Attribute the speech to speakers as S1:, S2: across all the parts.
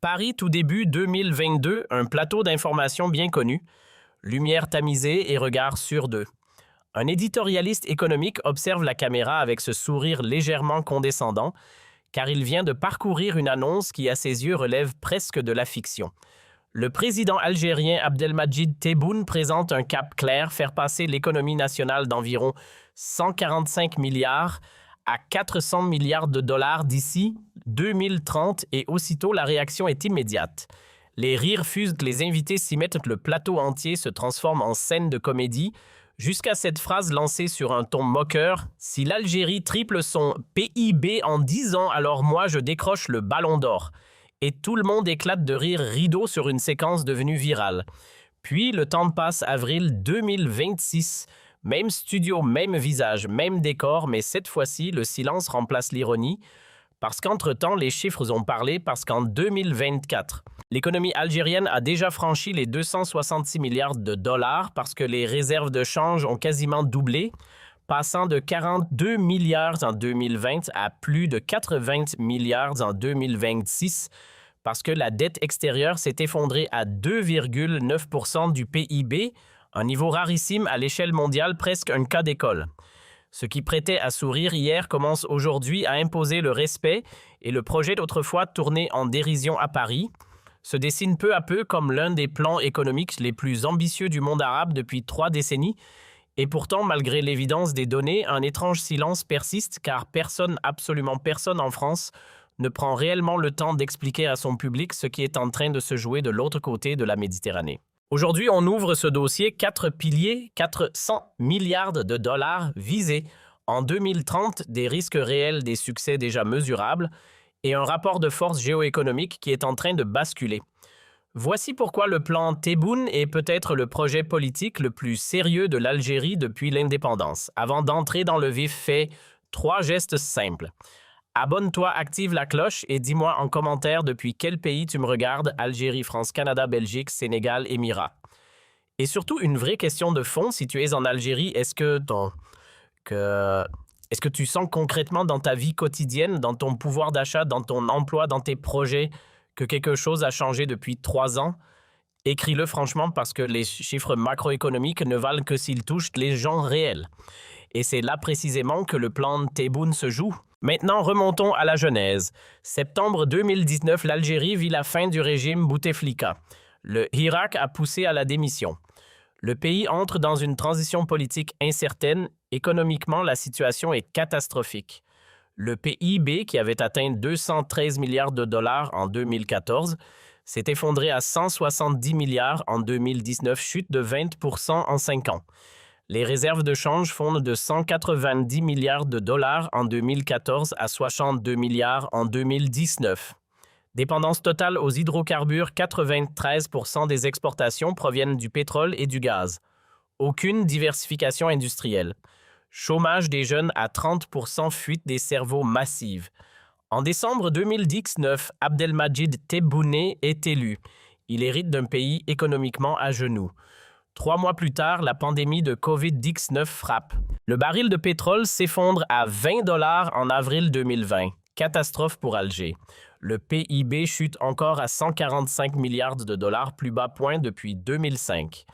S1: Paris tout début 2022, un plateau d'information bien connu, lumière tamisée et regard sur deux. Un éditorialiste économique observe la caméra avec ce sourire légèrement condescendant, car il vient de parcourir une annonce qui, à ses yeux, relève presque de la fiction. Le président algérien Abdelmadjid Tebboune présente un cap clair, faire passer l'économie nationale d'environ 145 milliards à 400 milliards de dollars d'ici 2030 et aussitôt la réaction est immédiate. Les rires fusent, les invités s'y mettent, le plateau entier se transforme en scène de comédie, jusqu'à cette phrase lancée sur un ton moqueur: « Si l'Algérie triple son PIB en 10 ans, alors moi je décroche le ballon d'or. » Et tout le monde éclate de rire rideau sur une séquence devenue virale. Puis le temps passe, avril 2026. Même studio, même visage, même décor, mais cette fois-ci, le silence remplace l'ironie. Parce qu'entre-temps, les chiffres ont parlé, parce qu'en 2024, l'économie algérienne a déjà franchi les 266 milliards de dollars, parce que les réserves de change ont quasiment doublé, passant de 42 milliards en 2020 à plus de 80 milliards en 2026, parce que la dette extérieure s'est effondrée à 2,9% du PIB, un niveau rarissime à l'échelle mondiale, presque un cas d'école. Ce qui prêtait à sourire hier commence aujourd'hui à imposer le respect et le projet d'autrefois tourné en dérision à Paris se dessine peu à peu comme l'un des plans économiques les plus ambitieux du monde arabe depuis 3 décennies. Et pourtant, malgré l'évidence des données, un étrange silence persiste car personne, absolument personne en France, ne prend réellement le temps d'expliquer à son public ce qui est en train de se jouer de l'autre côté de la Méditerranée. Aujourd'hui, on ouvre ce dossier 4 piliers, 400 milliards de dollars visés. En 2030, des risques réels, des succès déjà mesurables et un rapport de force géoéconomique qui est en train de basculer. Voici pourquoi le plan Tebboune est peut-être le projet politique le plus sérieux de l'Algérie depuis l'indépendance. Avant d'entrer dans le vif, fais 3 gestes simples. Abonne-toi, active la cloche et dis-moi en commentaire depuis quel pays tu me regardes: Algérie, France, Canada, Belgique, Sénégal, Émirats. Et surtout, une vraie question de fond, si tu es en Algérie, est-ce que tu sens concrètement dans ta vie quotidienne, dans ton pouvoir d'achat, dans ton emploi, dans tes projets, que quelque chose a changé depuis 3 ans? Écris-le franchement parce que les chiffres macroéconomiques ne valent que s'ils touchent les gens réels. Et c'est là précisément que le plan Tebboune se joue. Maintenant, remontons à la genèse. Septembre 2019, l'Algérie vit la fin du régime Bouteflika. Le Hirak a poussé à la démission. Le pays entre dans une transition politique incertaine. Économiquement, la situation est catastrophique. Le PIB, qui avait atteint 213 milliards de dollars en 2014, s'est effondré à 170 milliards en 2019, chute de 20% en 5 ans. Les réserves de change fondent de 190 milliards de dollars en 2014 à 62 milliards en 2019. Dépendance totale aux hydrocarbures, 93% des exportations proviennent du pétrole et du gaz. Aucune diversification industrielle. Chômage des jeunes à 30%, fuite des cerveaux massive. En décembre 2019, Abdelmadjid Tebboune est élu. Il hérite d'un pays économiquement à genoux. 3 mois plus tard, la pandémie de Covid-19 frappe. Le baril de pétrole s'effondre à 20 $ en avril 2020. Catastrophe pour Alger. Le PIB chute encore à 145 milliards de dollars, plus bas point depuis 2005.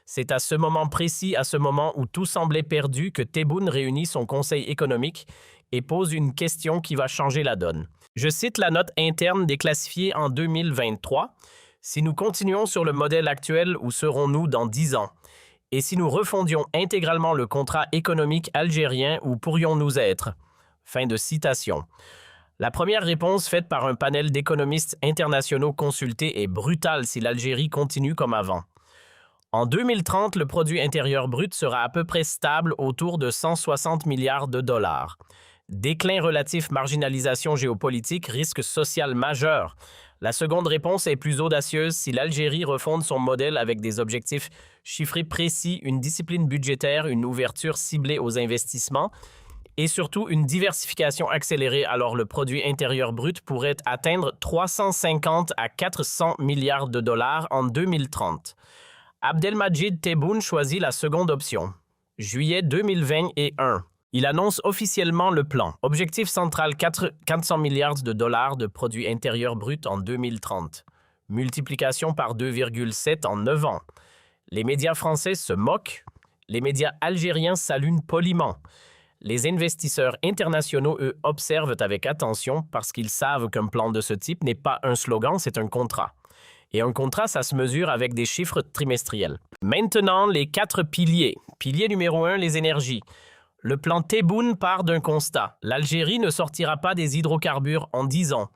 S1: C'est à ce moment précis, à ce moment où tout semblait perdu, que Tebboune réunit son conseil économique et pose une question qui va changer la donne. Je cite la note interne déclassifiée en 2023. Si nous continuons sur le modèle actuel, où serons-nous dans 10 ans? Et si nous refondions intégralement le contrat économique algérien, où pourrions-nous être? Fin de citation. La première réponse faite par un panel d'économistes internationaux consultés est brutale si l'Algérie continue comme avant. En 2030, le produit intérieur brut sera à peu près stable autour de 160 milliards de dollars. Déclin relatif, marginalisation géopolitique, risque social majeur. La seconde réponse est plus audacieuse si l'Algérie refonde son modèle avec des objectifs chiffrés précis, une discipline budgétaire, une ouverture ciblée aux investissements et surtout une diversification accélérée, alors le produit intérieur brut pourrait atteindre 350 à 400 milliards de dollars en 2030. Abdelmadjid Tebboune choisit la seconde option. Juillet 2021. Il annonce officiellement le plan. Objectif central 400 milliards de dollars de produits intérieurs bruts en 2030. Multiplication par 2,7 en 9 ans. Les médias français se moquent. Les médias algériens s'allument poliment. Les investisseurs internationaux, eux, observent avec attention parce qu'ils savent qu'un plan de ce type n'est pas un slogan, c'est un contrat. Et un contrat, ça se mesure avec des chiffres trimestriels. Maintenant, les 4 piliers. Pilier numéro 1, les énergies. Le plan Tebboune part d'un constat. L'Algérie ne sortira pas des hydrocarbures en 10 ans.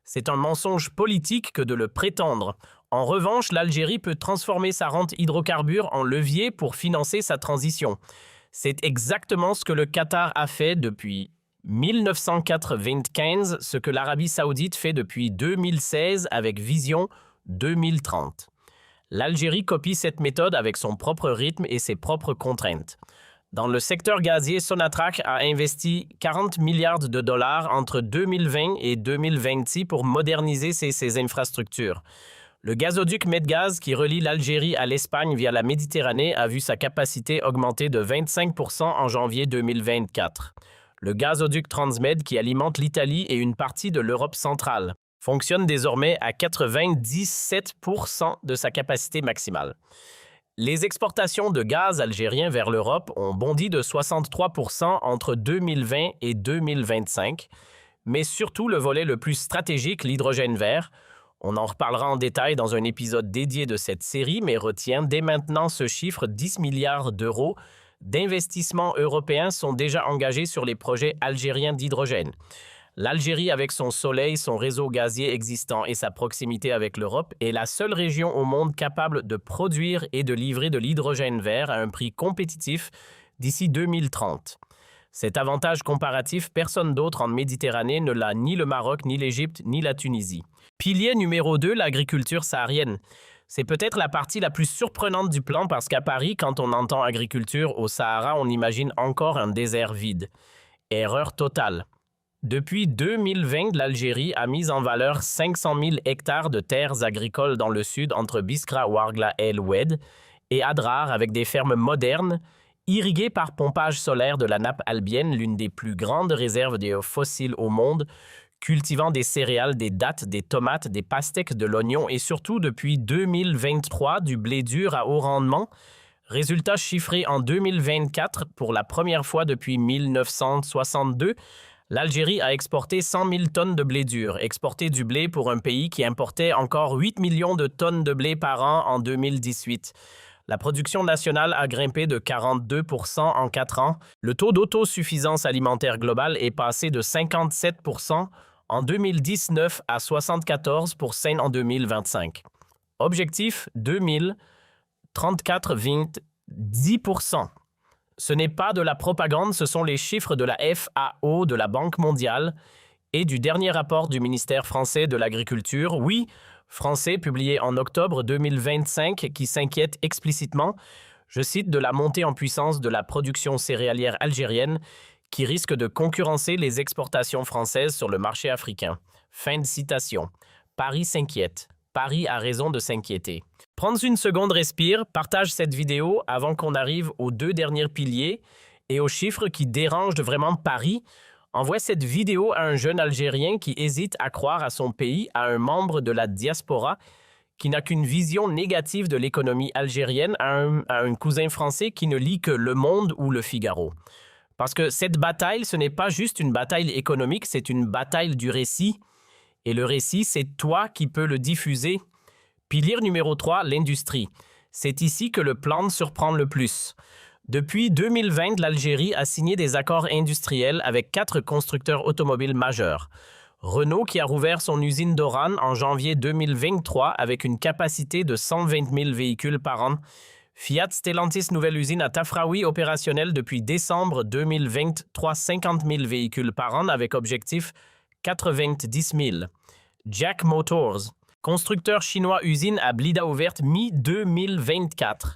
S1: C'est un mensonge politique que de le prétendre. En revanche, l'Algérie peut transformer sa rente hydrocarbures en levier pour financer sa transition. C'est exactement ce que le Qatar a fait depuis 1995, ce que l'Arabie saoudite fait depuis 2016 avec Vision 2030. L'Algérie copie cette méthode avec son propre rythme et ses propres contraintes. Dans le secteur gazier, Sonatrach a investi 40 milliards de dollars entre 2020 et 2026 pour moderniser ses infrastructures. Le gazoduc Medgaz, qui relie l'Algérie à l'Espagne via la Méditerranée, a vu sa capacité augmenter de 25% en janvier 2024. Le gazoduc Transmed, qui alimente l'Italie et une partie de l'Europe centrale, fonctionne désormais à 97% de sa capacité maximale. Les exportations de gaz algérien vers l'Europe ont bondi de 63% entre 2020 et 2025, mais surtout le volet le plus stratégique, l'hydrogène vert. On en reparlera en détail dans un épisode dédié de cette série, mais retiens dès maintenant ce chiffre, 10 milliards d'euros d'investissements européens sont déjà engagés sur les projets algériens d'hydrogène. L'Algérie, avec son soleil, son réseau gazier existant et sa proximité avec l'Europe, est la seule région au monde capable de produire et de livrer de l'hydrogène vert à un prix compétitif d'ici 2030. Cet avantage comparatif, personne d'autre en Méditerranée ne l'a, ni le Maroc, ni l'Égypte, ni la Tunisie. Pilier numéro 2, l'agriculture saharienne. C'est peut-être la partie la plus surprenante du plan parce qu'à Paris, quand on entend agriculture au Sahara, on imagine encore un désert vide. Erreur totale. Depuis 2020, l'Algérie a mis en valeur 500 000 hectares de terres agricoles dans le sud entre Biskra, Ouargla, El Oued et Adrar avec des fermes modernes, irriguées par pompage solaire de la nappe albienne, l'une des plus grandes réserves de fossiles au monde, cultivant des céréales, des dattes, des tomates, des pastèques, de l'oignon et surtout depuis 2023 du blé dur à haut rendement. Résultat chiffré en 2024 pour la première fois depuis 1962. L'Algérie a exporté 100 000 tonnes de blé dur, exporté du blé pour un pays qui importait encore 8 millions de tonnes de blé par an en 2018. La production nationale a grimpé de 42% en 4 ans. Le taux d'autosuffisance alimentaire globale est passé de 57% en 2019 à 74% en 2025. Objectif 2034,10%. Ce n'est pas de la propagande, ce sont les chiffres de la FAO, de la Banque mondiale et du dernier rapport du ministère français de l'Agriculture, oui, français, publié en octobre 2025, qui s'inquiète explicitement, je cite, de la montée en puissance de la production céréalière algérienne qui risque de concurrencer les exportations françaises sur le marché africain. Fin de citation. Paris s'inquiète. Paris a raison de s'inquiéter. Prends une seconde, respire, partage cette vidéo avant qu'on arrive aux 2 derniers piliers et aux chiffres qui dérangent vraiment Paris. Envoie cette vidéo à un jeune Algérien qui hésite à croire à son pays, à un membre de la diaspora qui n'a qu'une vision négative de l'économie algérienne, à un cousin français qui ne lit que Le Monde ou Le Figaro. Parce que cette bataille, ce n'est pas juste une bataille économique, c'est une bataille du récit. Et le récit, c'est toi qui peux le diffuser. Pilier numéro 3, l'industrie. C'est ici que le plan surprend le plus. Depuis 2020, l'Algérie a signé des accords industriels avec 4 constructeurs automobiles majeurs. Renault qui a rouvert son usine d'Oran en janvier 2023 avec une capacité de 120 000 véhicules par an. Fiat Stellantis nouvelle usine à Tafraoui opérationnelle depuis décembre 2023, 50 000 véhicules par an avec objectif 90 000. Jack Motors, constructeur chinois usine à Blida ouverte mi-2024.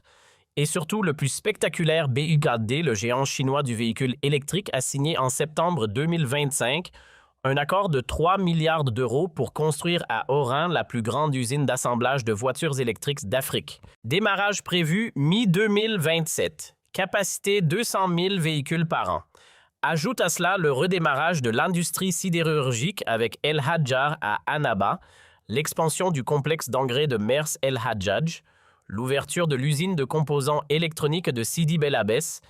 S1: Et surtout, le plus spectaculaire BYD, le géant chinois du véhicule électrique, a signé en septembre 2025 un accord de 3 milliards d'euros pour construire à Oran la plus grande usine d'assemblage de voitures électriques d'Afrique. Démarrage prévu mi-2027. Capacité 200 000 véhicules par an. Ajoute à cela le redémarrage de l'industrie sidérurgique avec El Hadjar à Annaba, l'expansion du complexe d'engrais de Mers El Hadjaj, l'ouverture de l'usine de composants électroniques de Sidi Bel Abbès,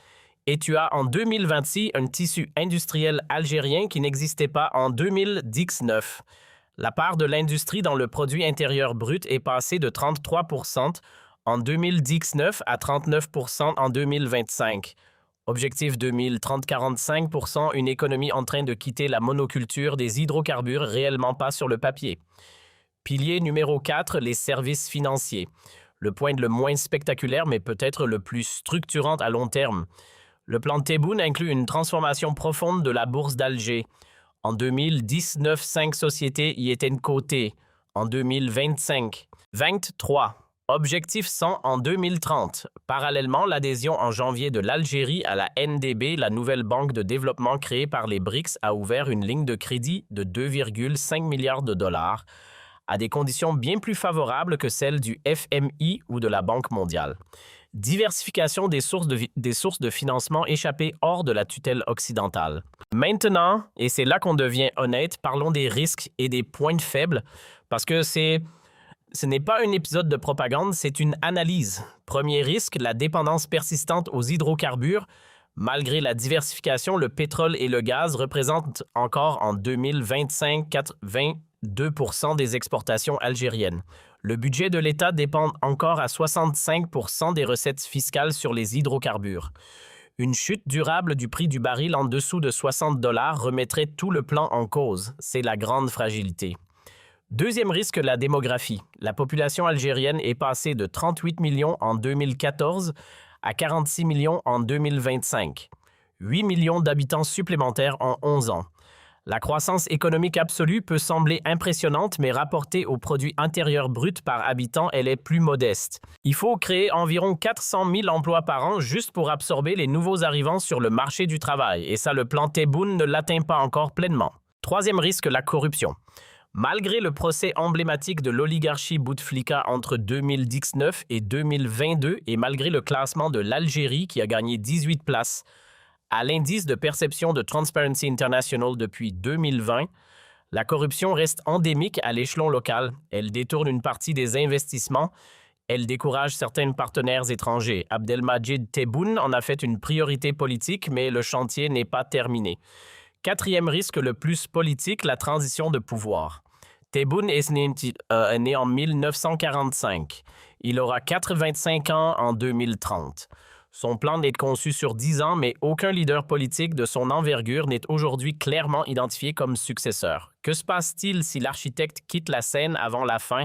S1: et tu as en 2026 un tissu industriel algérien qui n'existait pas en 2019. La part de l'industrie dans le produit intérieur brut est passée de 33% en 2019 à 39% en 2025. Objectif 2030, 45%, une économie en train de quitter la monoculture des hydrocarbures, réellement pas sur le papier. Pilier numéro 4, les services financiers. Le point le moins spectaculaire, mais peut-être le plus structurant à long terme. Le plan Tebboune inclut une transformation profonde de la bourse d'Alger. En 2019, 5 sociétés y étaient cotées. En 2025, 23. Objectif 100 en 2030. Parallèlement, l'adhésion en janvier de l'Algérie à la NDB, la nouvelle banque de développement créée par les BRICS, a ouvert une ligne de crédit de 2,5 milliards de dollars à des conditions bien plus favorables que celles du FMI ou de la Banque mondiale. Diversification des sources de financement échappées hors de la tutelle occidentale. Maintenant, et c'est là qu'on devient honnête, parlons des risques et des points faibles, parce que ce n'est pas un épisode de propagande, c'est une analyse. Premier risque, la dépendance persistante aux hydrocarbures. Malgré la diversification, le pétrole et le gaz représentent encore en 2025 22% des exportations algériennes. Le budget de l'État dépend encore à 65% des recettes fiscales sur les hydrocarbures. Une chute durable du prix du baril en dessous de 60 $ remettrait tout le plan en cause. C'est la grande fragilité. Deuxième risque, la démographie. La population algérienne est passée de 38 millions en 2014 à 46 millions en 2025. 8 millions d'habitants supplémentaires en 11 ans. La croissance économique absolue peut sembler impressionnante, mais rapportée au produit intérieur brut par habitant, elle est plus modeste. Il faut créer environ 400 000 emplois par an juste pour absorber les nouveaux arrivants sur le marché du travail, et ça, le plan Tebboune ne l'atteint pas encore pleinement. Troisième risque, la corruption. Malgré le procès emblématique de l'oligarchie Bouteflika entre 2019 et 2022, et malgré le classement de l'Algérie qui a gagné 18 places, à l'indice de perception de Transparency International depuis 2020, la corruption reste endémique à l'échelon local. Elle détourne une partie des investissements. Elle décourage certains partenaires étrangers. Abdelmadjid Tebboune en a fait une priorité politique, mais le chantier n'est pas terminé. Quatrième risque le plus politique, la transition de pouvoir. Tebboune est né en 1945. Il aura 85 ans en 2030. Son plan n'est conçu sur 10 ans, mais aucun leader politique de son envergure n'est aujourd'hui clairement identifié comme successeur. Que se passe-t-il si l'architecte quitte la scène avant la fin?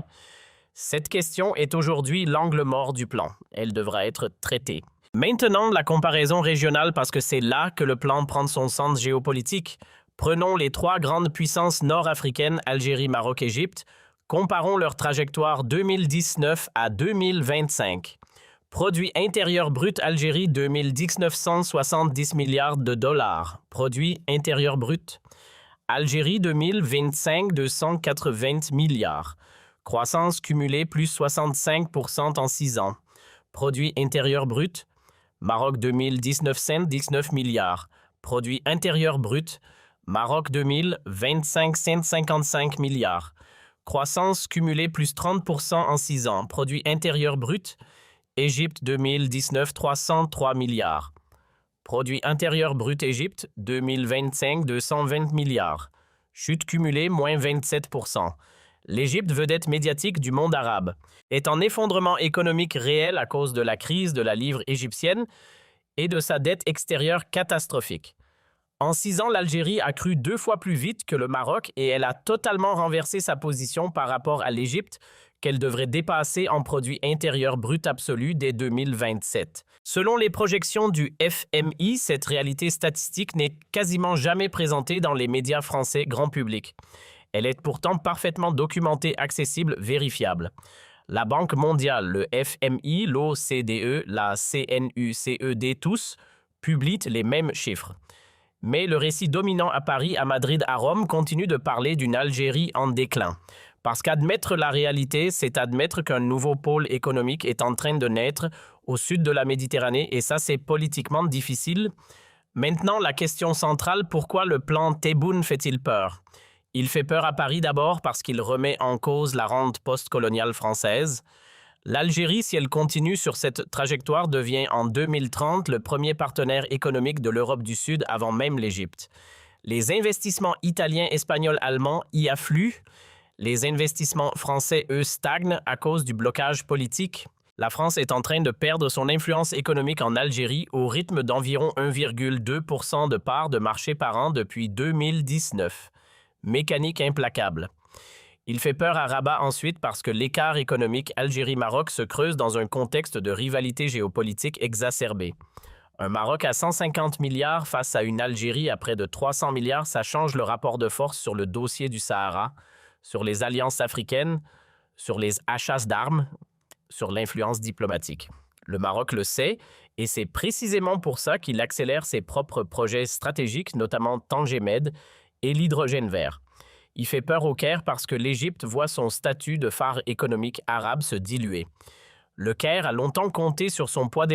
S1: Cette question est aujourd'hui l'angle mort du plan. Elle devra être traitée. Maintenant, la comparaison régionale, parce que c'est là que le plan prend son sens géopolitique. Prenons les 3 grandes puissances nord-africaines, Algérie, Maroc, Égypte. Comparons leur trajectoire 2019 à 2025. Produit intérieur brut Algérie 970 milliards de dollars. Produit intérieur brut. Algérie 2025 280 milliards. Croissance cumulée plus 65% en 6 ans. Produit intérieur brut. Maroc 2019 19 milliards. Produit intérieur brut. Maroc 2025 55 milliards. Croissance cumulée plus 30% en 6 ans. Produit intérieur brut. Égypte 2019 303 milliards. Produit intérieur brut Égypte 2025 220 milliards. Chute cumulée moins 27%. L'Égypte, vedette médiatique du monde arabe, est en effondrement économique réel à cause de la crise de la livre égyptienne et de sa dette extérieure catastrophique. En 6 ans, l'Algérie a cru 2 fois plus vite que le Maroc et elle a totalement renversé sa position par rapport à l'Égypte, qu'elle devrait dépasser en produit intérieur brut absolu dès 2027. Selon les projections du FMI, cette réalité statistique n'est quasiment jamais présentée dans les médias français grand public. Elle est pourtant parfaitement documentée, accessible, vérifiable. La Banque mondiale, le FMI, l'OCDE, la CNUCED, tous publient les mêmes chiffres. Mais le récit dominant à Paris, à Madrid, à Rome continue de parler d'une Algérie en déclin. Parce qu'admettre la réalité, c'est admettre qu'un nouveau pôle économique est en train de naître au sud de la Méditerranée, et ça, c'est politiquement difficile, Maintenant, la question centrale, pourquoi le plan Tebboune fait-il peur? Il fait peur à Paris d'abord parce qu'il remet en cause la rente postcoloniale française. L'Algérie, si elle continue sur cette trajectoire, devient en 2030 le premier partenaire économique de l'Europe du Sud avant même l'Égypte. Les investissements italiens, espagnols, allemands y affluent. Les investissements français, eux, stagnent à cause du blocage politique. La France est en train de perdre son influence économique en Algérie au rythme d'environ 1,2% de part de marché par an depuis 2019. Mécanique implacable. Il fait peur à Rabat ensuite parce que l'écart économique Algérie-Maroc se creuse dans un contexte de rivalité géopolitique exacerbée. Un Maroc à 150 milliards face à une Algérie à près de 300 milliards, ça change le rapport de force sur le dossier du Sahara, sur les alliances africaines, sur les achats d'armes, sur l'influence diplomatique. Le Maroc le sait, et c'est précisément pour ça qu'il accélère ses propres projets stratégiques, notamment Tanger Med et l'hydrogène vert. Il fait peur au Caire parce que l'Égypte voit son statut de phare économique arabe se diluer. Le Caire a longtemps compté sur son poids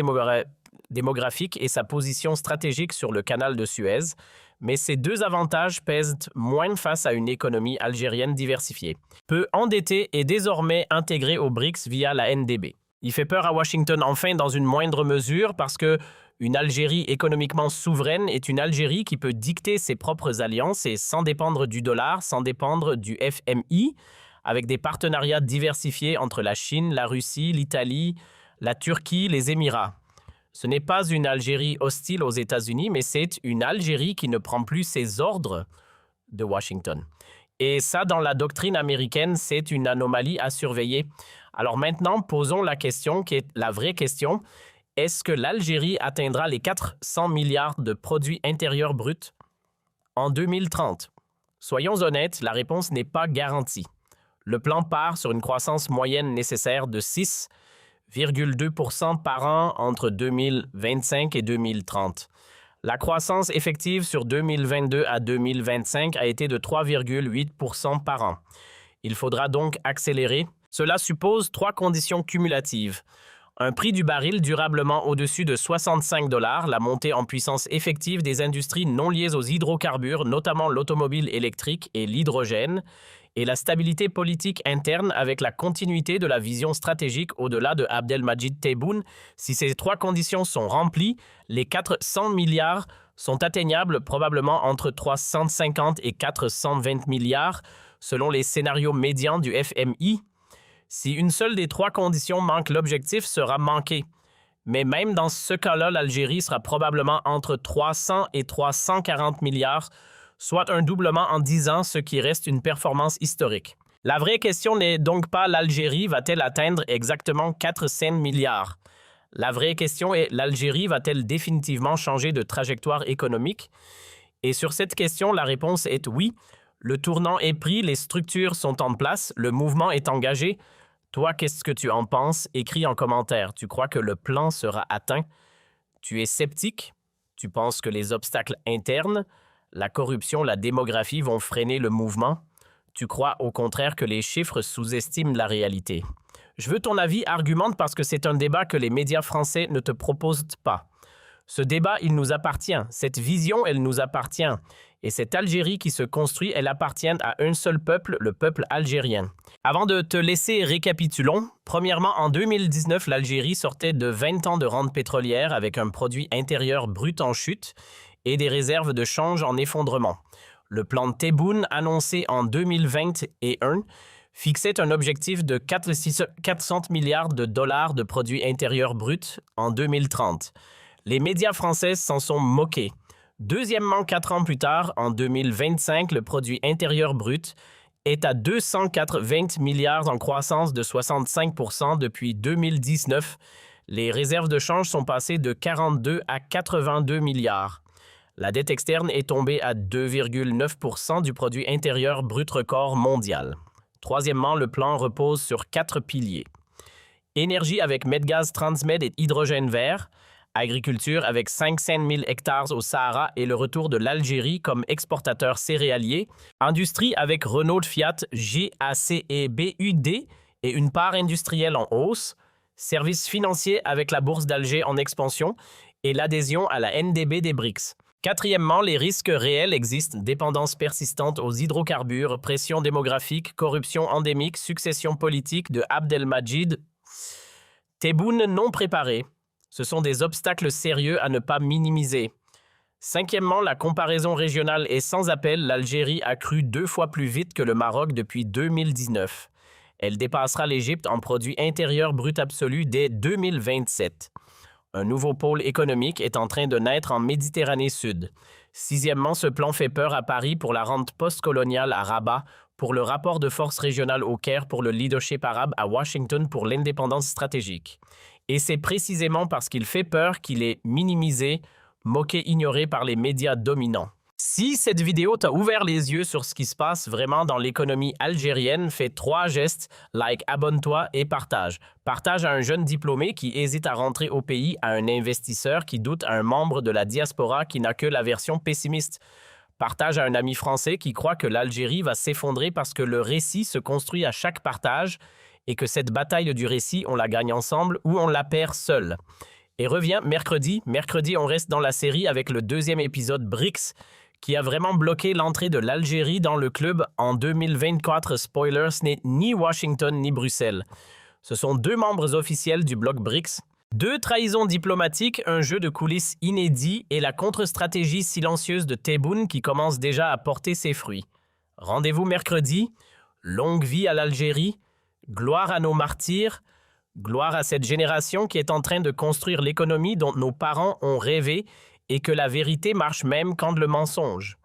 S1: démographique et sa position stratégique sur le canal de Suez, mais ces deux avantages pèsent moins face à une économie algérienne diversifiée. Peu endettée et désormais intégrée aux BRICS via la NDB. Il fait peur à Washington enfin dans une moindre mesure parce que une Algérie économiquement souveraine est une Algérie qui peut dicter ses propres alliances et sans dépendre du dollar, sans dépendre du FMI, avec des partenariats diversifiés entre la Chine, la Russie, l'Italie, la Turquie, les Émirats. Ce n'est pas une Algérie hostile aux États-Unis, mais c'est une Algérie qui ne prend plus ses ordres de Washington. Et ça, dans la doctrine américaine, c'est une anomalie à surveiller. Alors maintenant, posons la question qui est la vraie question. Est-ce que l'Algérie atteindra les 400 milliards de produits intérieurs bruts en 2030? Soyons honnêtes, la réponse n'est pas garantie. Le plan part sur une croissance moyenne nécessaire de 6,2% par an entre 2025 et 2030. La croissance effective sur 2022 à 2025 a été de 3,8% par an. Il faudra donc accélérer. Cela suppose 3 conditions cumulatives. Un prix du baril durablement au-dessus de 65 $, la montée en puissance effective des industries non liées aux hydrocarbures, notamment l'automobile électrique et l'hydrogène, et la stabilité politique interne avec la continuité de la vision stratégique au-delà de Abdelmadjid Tebboune. Si ces 3 conditions sont remplies, les 400 milliards sont atteignables probablement entre 350 et 420 milliards, selon les scénarios médians du FMI. Si une seule des 3 conditions manque, l'objectif sera manqué. Mais même dans ce cas-là, l'Algérie sera probablement entre 300 et 340 milliards, soit un doublement en 10 ans, ce qui reste une performance historique. La vraie question n'est donc pas l'Algérie va-t-elle atteindre exactement 400 milliards. La vraie question est l'Algérie va-t-elle définitivement changer de trajectoire économique? Et sur cette question, la réponse est oui. Le tournant est pris, les structures sont en place, le mouvement est engagé. Toi, qu'est-ce que tu en penses? Écris en commentaire. Tu crois que le plan sera atteint? Tu es sceptique? Tu penses que les obstacles internes, la corruption, la démographie vont freiner le mouvement? Tu crois au contraire que les chiffres sous-estiment la réalité? Je veux ton avis, argumente parce que c'est un débat que les médias français ne te proposent pas. Ce débat, il nous appartient. Cette vision, elle nous appartient. Et cette Algérie qui se construit, elle appartient à un seul peuple, le peuple algérien. Avant de te laisser, récapitulons. Premièrement, en 2019, l'Algérie sortait de 20 ans de rente pétrolière avec un produit intérieur brut en chute et des réserves de change en effondrement. Le plan Tebboune, annoncé en 2021, fixait un objectif de 400 milliards de dollars de produits intérieurs bruts en 2030. Les médias français s'en sont moqués. Deuxièmement, 4 ans plus tard, en 2025, le produit intérieur brut est à 280 milliards en croissance de 65% depuis 2019. Les réserves de change sont passées de 42 à 82 milliards. La dette externe est tombée à 2,9% du produit intérieur brut record mondial. Troisièmement, le plan repose sur 4 piliers. Énergie avec Medgaz Transmed et hydrogène vert. Agriculture avec 500 000 hectares au Sahara et le retour de l'Algérie comme exportateur céréalier. Industrie avec Renault, Fiat, GAC et BUD et une part industrielle en hausse. Services financiers avec la bourse d'Alger en expansion et l'adhésion à la NDB des BRICS. Quatrièmement, les risques réels existent, dépendance persistante aux hydrocarbures, pression démographique, corruption endémique, succession politique de Abdelmajid. Tebboune non préparé. Ce sont des obstacles sérieux à ne pas minimiser. Cinquièmement, la comparaison régionale est sans appel. L'Algérie a cru 2 fois plus vite que le Maroc depuis 2019. Elle dépassera l'Égypte en produit intérieur brut absolu dès 2027. Un nouveau pôle économique est en train de naître en Méditerranée Sud. Sixièmement, ce plan fait peur à Paris pour la rente postcoloniale à Rabat, pour le rapport de force régionale au Caire, pour le leadership arabe à Washington, pour l'indépendance stratégique. Et c'est précisément parce qu'il fait peur qu'il est minimisé, moqué, ignoré par les médias dominants. Si cette vidéo t'a ouvert les yeux sur ce qui se passe vraiment dans l'économie algérienne, fais 3 gestes, like, abonne-toi et partage. Partage à un jeune diplômé qui hésite à rentrer au pays, à un investisseur qui doute, à un membre de la diaspora qui n'a que la version pessimiste. Partage à un ami français qui croit que l'Algérie va s'effondrer parce que le récit se construit à chaque partage et que cette bataille du récit, on la gagne ensemble ou on la perd seul. Et reviens mercredi. Mercredi, on reste dans la série avec le 2e épisode BRICS, qui a vraiment bloqué l'entrée de l'Algérie dans le club en 2024. Spoiler, ce n'est ni Washington ni Bruxelles. Ce sont 2 membres officiels du bloc BRICS. 2 trahisons diplomatiques, un jeu de coulisses inédit et la contre-stratégie silencieuse de Tebboune qui commence déjà à porter ses fruits. Rendez-vous mercredi. Longue vie à l'Algérie. Gloire à nos martyrs. Gloire à cette génération qui est en train de construire l'économie dont nos parents ont rêvé et que la vérité marche même quand le mensonge.